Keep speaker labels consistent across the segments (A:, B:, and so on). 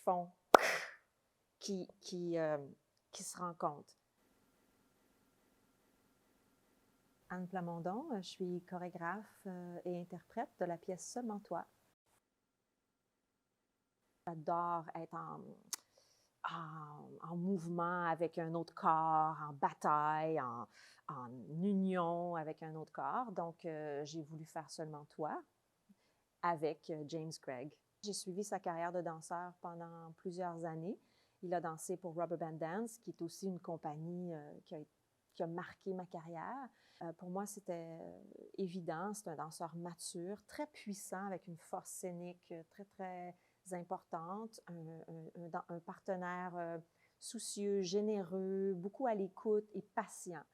A: font, qui se rencontrent. Anne Plamondon, je suis chorégraphe et interprète de la pièce Seulement toi. J'adore être en mouvement avec un autre corps, en bataille, en union avec un autre corps. Donc, j'ai voulu faire Seulement toi avec James Craig. J'ai suivi sa carrière de danseur pendant plusieurs années. Il a dansé pour Rubber Band Dance, qui est aussi une compagnie qui a marqué ma carrière. Pour moi, c'était évident. C'est un danseur mature, très puissant, avec une force scénique très, très importante. Un partenaire soucieux, généreux, beaucoup à l'écoute et patient.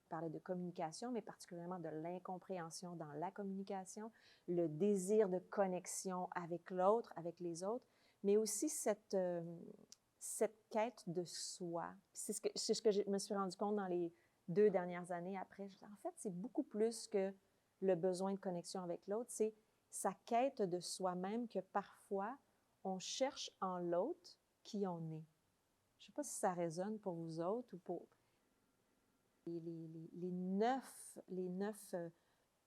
A: On parlait de communication, mais particulièrement de l'incompréhension dans la communication, le désir de connexion avec l'autre, avec les autres, mais aussi cette quête de soi. C'est ce que je me suis rendu compte dans les 2 dernières années après. En fait, c'est beaucoup plus que le besoin de connexion avec l'autre, c'est sa quête de soi-même que parfois on cherche en l'autre qui on est. Je ne sais pas si ça résonne pour vous autres ou pour les 9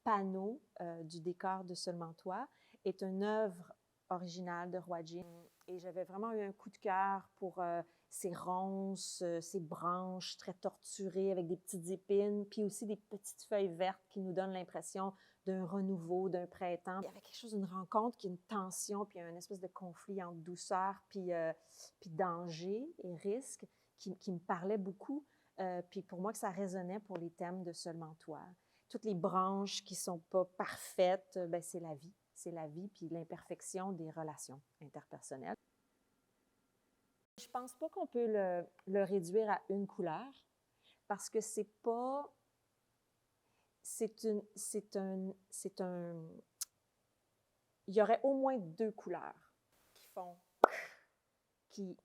A: panneaux du décor de Seulement toi est une œuvre originale de Roy Jim. Et j'avais vraiment eu un coup de cœur pour ces ronces, ces branches très torturées avec des petites épines, puis aussi des petites feuilles vertes qui nous donnent l'impression d'un renouveau, d'un printemps. Il y avait quelque chose, une rencontre qui est une tension, puis une espèce de conflit entre douceur, puis danger et risque qui me parlait beaucoup. Puis pour moi, que ça résonnait pour les thèmes de Seulement toi. Toutes les branches qui ne sont pas parfaites, ben c'est la vie. C'est la vie puis l'imperfection des relations interpersonnelles. Je ne pense pas qu'on peut le réduire à une couleur parce que c'est pas... Il y aurait au moins 2 couleurs qui font... qui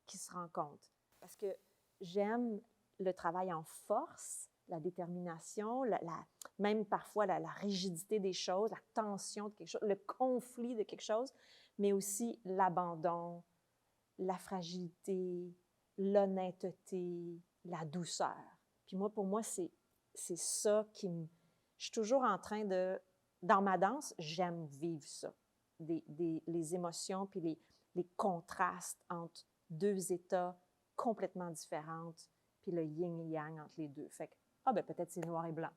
A: se rencontrent. Parce que j'aime le travail en force, la détermination, même parfois la rigidité des choses, la tension de quelque chose, le conflit de quelque chose, mais aussi l'abandon, la fragilité, l'honnêteté, la douceur. Puis moi, pour moi, c'est ça qui me... Je suis toujours en train de... Dans ma danse, j'aime vivre ça. Les émotions, puis les contrastes entre 2 états complètement différents, puis le yin et yang entre les deux. Fait que, ben peut-être c'est noir et blanc.